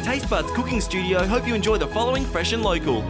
Taste Buds Cooking Studio hope you enjoy the following Fresh and Local.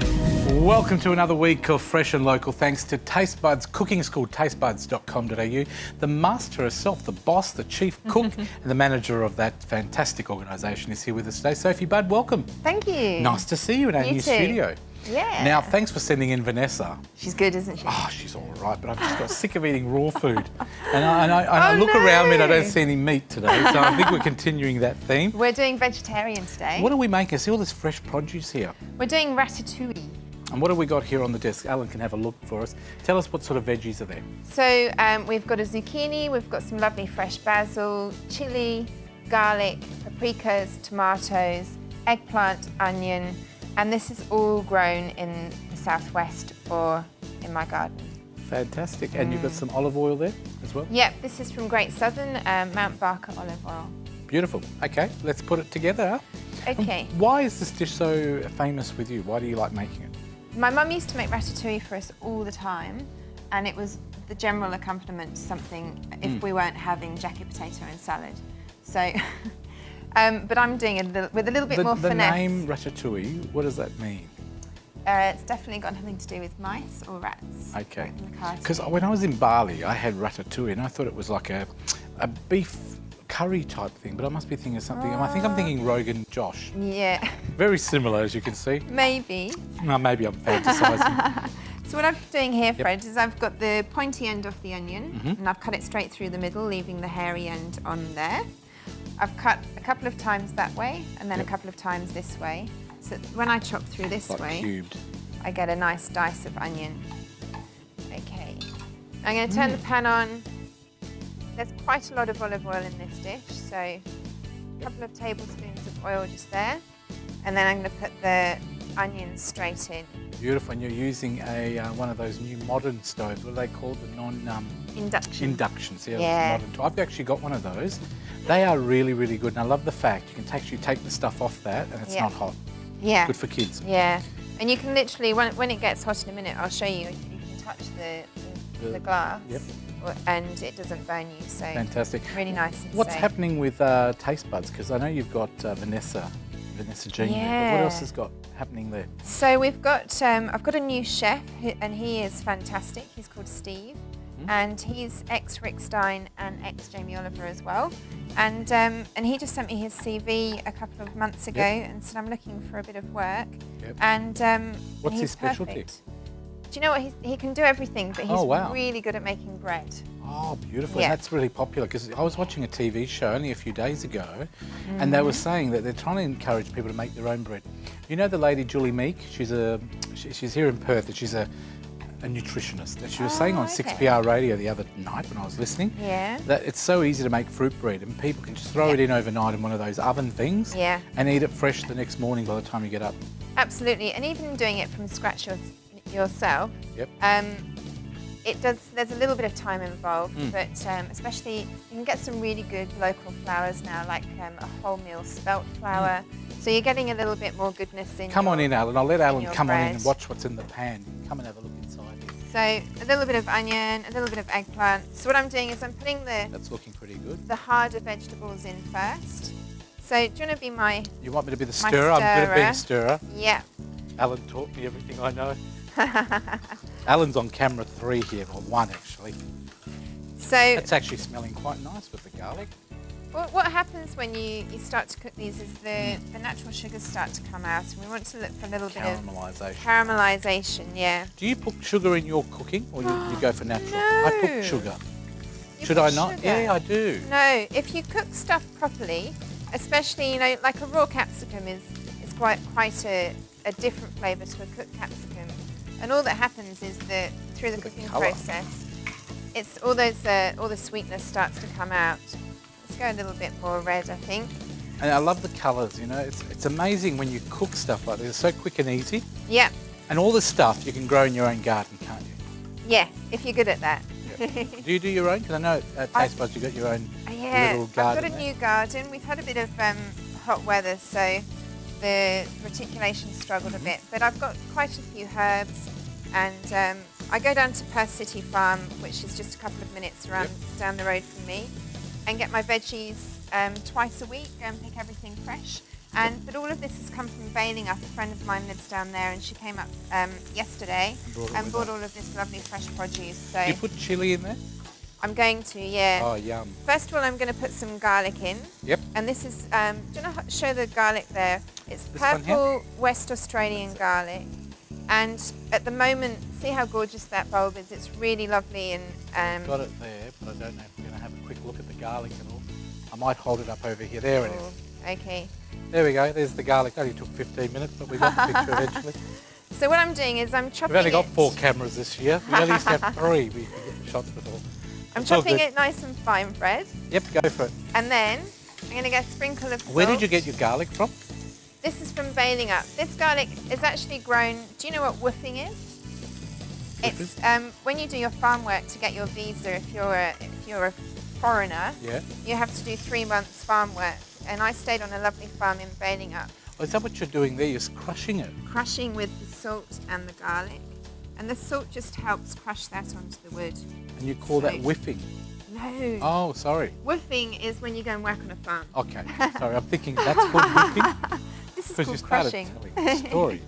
Welcome to another week of Fresh and Local, thanks to Taste Buds Cooking School, tastebuds.com.au. The master herself, the boss, the chief cook, and the manager of that fantastic organisation is here with us today. Sophie Budd, welcome. Thanw you. Nice to see you in our new studio. Yeah. Now, thanks for sending in Vanessa. She's good, isn't she? Oh, she's all right, but I've just got sick of eating raw food. And I look around me and I don't see any meat today, so I think we're continuing that theme. We're doing vegetarian today. What are we making? I see all this fresh produce here. We're doing ratatouille. And what have we got here on the desk? Alan can have a look for us. Tell us what sort of veggies are there. So we've got a zucchini, we've got some lovely fresh basil, chilli, garlic, paprikas, tomatoes, eggplant, onion, and this is all grown in the southwest or in my garden. Fantastic. And you've got some olive oil there as well? Yep, this is from Great Southern, Mount Barker olive oil. Beautiful. Okay, let's put it together. Okay. Why is this dish so famous with you? Why do you like making it? My mum used to make ratatouille for us all the time, and it was the general accompaniment to something if we weren't having jacket potato and salad. So, but I'm doing it with a little bit more finesse. The name ratatouille, what does that mean? It's definitely got nothing to do with mice or rats. Okay. Because when I was in Bali, I had ratatouille, and I thought it was like a beef curry type thing, but I must be thinking of something. I think I'm thinking Rogan Josh. Yeah. Very similar, as you can see. Maybe. No, maybe I'm fantasising. So what I'm doing here, Fred, is I've got the pointy end of the onion, and I've cut it straight through the middle, leaving the hairy end on there. I've cut a couple of times that way, and then a couple of times this way. So when I chop through this way, cubed. I get a nice dice of onion. Okay. I'm going to turn the pan on. There's quite a lot of olive oil in this dish, so a couple of tablespoons of oil just there. And then I'm going to put the onions straight in. Beautiful, and you're using one of those new modern stoves. What are they called? The Induction. Inductions, yeah. Modern. I've actually got one of those. They are really, really good, and I love the fact you can actually take the stuff off that, and it's not hot. Yeah. Good for kids. Yeah, and you can literally, when it gets hot in a minute, I'll show you. You can touch the glass. Yep. And it doesn't burn you, so fantastic. Really nice and What's safe. happening with Taste Buds? Because I know you've got Vanessa Jean there, but what else has got happening there? So we've got, I've got a new chef, and he is fantastic. He's called Steve, and he's ex-Rick Stein and ex-Jamie Oliver as well. And he just sent me his CV a couple of months ago and said, I'm looking for a bit of work. And what's he's his specialty? Perfect. Do you know what? He can do everything, but he's really good at making bread. Oh, beautiful. Yeah. That's really popular, because I was watching a TV show only a few days ago, and they were saying that they're trying to encourage people to make their own bread. You know the lady Julie Meek? She's here in Perth, and she's a nutritionist. And she was saying on 6PR radio the other night when I was listening that it's so easy to make fruit bread, and people can just throw it in overnight in one of those oven things and eat it fresh the next morning by the time you get up. Absolutely, and even doing it from scratch yourself. There's a little bit of time involved, but especially you can get some really good local flours now, like a wholemeal spelt flour. So you're getting a little bit more goodness in. Come on in, Alan. I'll let Alan come on in and watch what's in the pan. Come and have a look inside here. So a little bit of onion, a little bit of eggplant. So what I'm doing is I'm putting that's looking pretty good. The harder vegetables in first. So do you want to be my? You want me to be the stirrer? I'm good at being a stirrer. Yeah. Alan taught me everything I know. Alan's on camera 3 here, or 1 actually. So it's actually smelling quite nice with the garlic. What happens when you start to cook these is the natural sugars start to come out, and we want to look for a little bit of caramelization. Yeah. Do you put sugar in your cooking, or you go for natural? No. I put sugar. Should I not? Sugar? Yeah, I do. No, if you cook stuff properly, especially like a raw capsicum is quite a different flavour to a cooked capsicum. And all that happens is that through the cooking process, it's all the sweetness starts to come out. Let's go a little bit more red, I think. And I love the colours. You know, it's amazing when you cook stuff like this. It's so quick and easy. Yeah. And all this stuff you can grow in your own garden, can't you? Yeah, if you're good at that. Yeah. Do you do your own? Because I know at Taste Buds you've got your own little garden. I've got a new garden. We've had a bit of hot weather, so the reticulation struggled a bit, but I've got quite a few herbs, and I go down to Perth City Farm, which is just a couple of minutes down the road from me, and get my veggies twice a week and pick everything fresh. But all of this has come from Bailing Up. A friend of mine lives down there, and she came up yesterday and bought all of this lovely fresh produce. So Do you put chili in there? I'm going to, yeah. Oh, yum. First of all, I'm going to put some garlic in. Yep. And this is, do you know how to show the garlic there? It's This one here? purple West Australian garlic. And at the moment, see how gorgeous that bulb is? It's really lovely. And Got it there, but I don't know if we're going to have a quick look at the garlic and all. I might hold it up over here. There it is. Okay. There we go. There's the garlic. Only took 15 minutes, but we got the picture eventually. So what I'm doing is I'm chopping We've only got it. 4 cameras this year. We only used to have 3. We could get the shots before. I'm It's all chopping good. it nice and fine, Fred. Yep, go for it. And then I'm going to get a sprinkle of salt. Where did you get your garlic from? This is from Bailing Up. This garlic is actually grown. Do you know what woofing is? It's when you do your farm work to get your visa. If you're a foreigner, Yeah. you have to do 3 months farm work. And I stayed on a lovely farm in Bailing Up, Oh, is that what you're doing there? You're crushing it. crushing with the salt and the garlic. And the salt just helps crush that onto the wood. And you call that So- whiffing. No. Oh, sorry. Woofing is when you go and work on a farm. Okay. Sorry, I'm thinking that's called whiffing. This is Because you called started crushing. telling stories.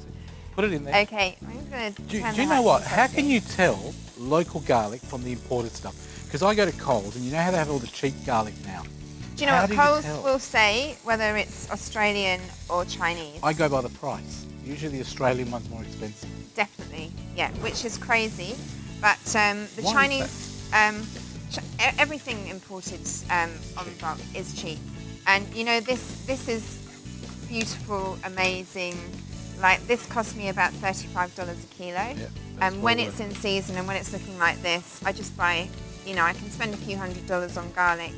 Put it in there. Okay, I'm going to Do you know what? How can you tell local garlic from the imported stuff? Because I go to Coles, and you know how they have all the cheap garlic now? Do you know How what do you Coles tell? will say, whether it's Australian or Chinese? I go by the price. Usually the Australian one's more expensive. Definitely, yeah, which is crazy. But the Why is Chinese, everything imported on bulk is cheap. And you know, this is beautiful, amazing. Like this cost me about $35 a kilo. Yeah, And when well it's in season and when it's looking like this, I just buy, you know, I can spend a few $100s on garlic.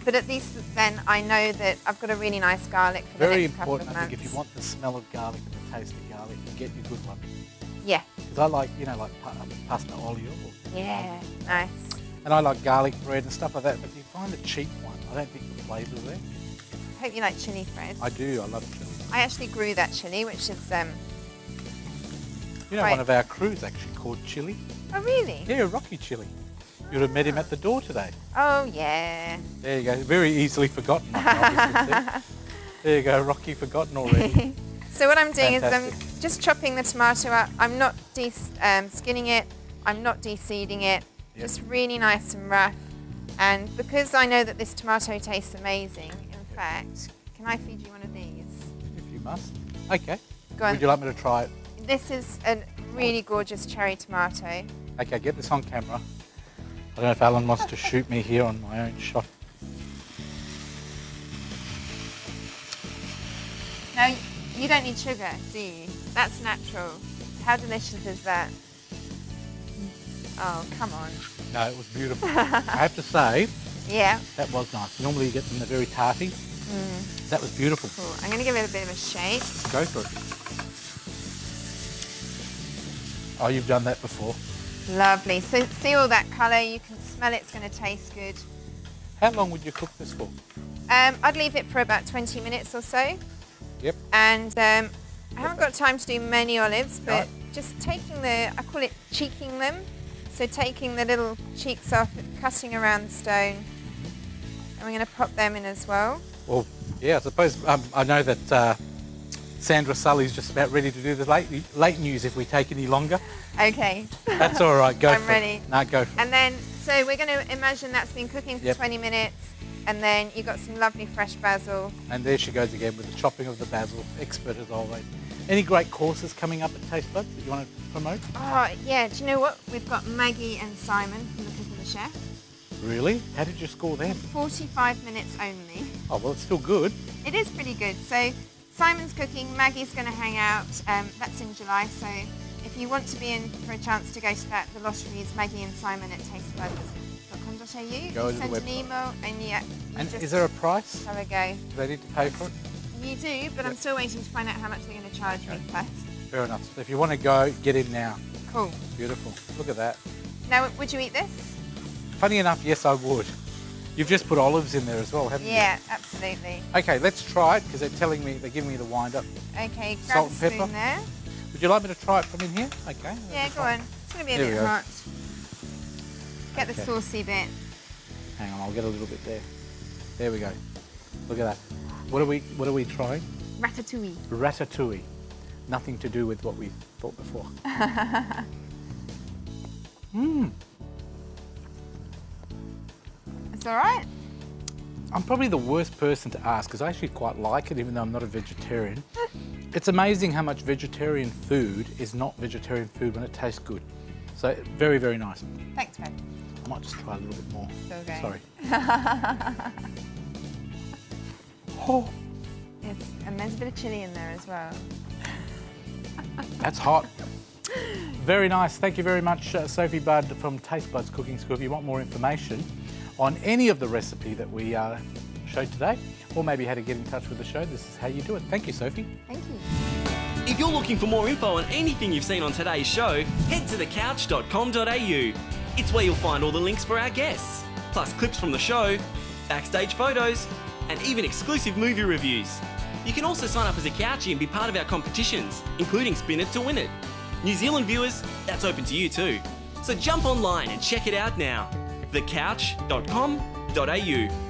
But at least then I know that I've got a really nice garlic for Very the next couple of important, I months. think, if you want the smell of garlic and the taste of garlic, you get your good one. Yeah, Because I like, you know, like pasta olio. yeah, nice. And I like garlic bread and stuff like that. But you find the cheap one, I don't think the flavour's there. Hope you like chili, Fred. I do, I love chili. I actually grew that chili, which is, You know, Right. one of our crew's actually called Chili. oh really? Yeah, Rocky Chili. You'd have met him at the door today. Oh yeah. There you go. Very easily forgotten. Obviously. There you go. Rocky forgotten already. So what I'm doing is I'm Fantastic. just chopping the tomato up. I'm not skinning it. I'm not de-seeding it. Yep. Just really nice and rough. And because I know that this tomato tastes amazing, in fact, can I feed you one of these? If you must. Okay. Go on. Would you like me to try it? This is a really gorgeous cherry tomato. Okay, get this on camera. I don't know if Alan wants to shoot me here on my own shot. No, you don't need sugar, do you? That's natural. How delicious is that? Oh, come on. No, it was beautiful. I have to say, Yeah. that was nice. Normally you get them, they're very tarty. That was beautiful. Cool. I'm going to give it a bit of a shake. Go for it. Oh, you've done that before. Lovely. So see all that colour? You can smell it's going to taste good. How long would you cook this for? I'd leave it for about 20 minutes or so. Yep. And I haven't got time to do many olives, but Right. just taking I call it cheeking them. So taking the little cheeks off, cutting around the stone. And we're going to pop them in as well. Well, yeah, I suppose I know that Sandra Sully's just about ready to do the late news if we take any longer. Okay. That's all right, go I'm for ready. it. No, go for it. And then, so we're going to imagine that's been cooking for Yep. 20 minutes. And then you've got some lovely fresh basil. And there she goes again with the chopping of the basil, expert as always. Any great courses coming up at Taste Buds that you want to promote? Oh, yeah. Do you know what? We've got Maggie and Simon from the Cook and the Chef. Really? How did you score them? 45 minutes only. Oh, well, it's still good. It is pretty good. So Simon's cooking, Maggie's going to hang out. That's in July. So if you want to be in for a chance to go to that, the lottery is Maggie and Simon at tastebuds.com.au. You Go to the send an website. email and you And just is there a price? have a go. Do they need to pay for it? You do, but I'm Yep. still waiting to find out how much they're going to charge me first. Fair enough. So if you want to go, get in now. Cool. Beautiful. Look at that. Now, would you eat this? Funny enough, yes, I would. You've just put olives in there as well, haven't Yeah, absolutely. you? Okay, let's try it because they're giving me the wind up. Okay, grab Salt a and spoon pepper. there. Would you like me to try it from in here? Okay. Yeah, go on. It's going to be a There we bit go. hot. Get the Okay. saucy bit. Hang on, I'll get a little bit there. There we go. Look at that. What are we trying? Ratatouille. Ratatouille. Nothing to do with what we thought before. It's all right. I'm probably the worst person to ask because I actually quite like it, even though I'm not a vegetarian. It's amazing how much vegetarian food is not vegetarian food when it tastes good. So very, very nice. Thanks, Fred. I might just try a little bit more. Okay. Sorry. Oh, And there's a bit of chilli in there as well. that's hot. Very nice. Thank you very much, Sophie Budd from Taste Buds Cooking School. If you want more information on any of the recipe that we showed today, or maybe how to get in touch with the show, this is how you do it. Thank you, Sophie. Thank you. If you're looking for more info on anything you've seen on today's show, head to thecouch.com.au. It's where you'll find all the links for our guests, plus clips from the show, backstage photos, and even exclusive movie reviews. You can also sign up as a Couchie and be part of our competitions, including Spin It to Win It. New Zealand viewers, that's open to you too. So jump online and check it out now. thecouch.com.au.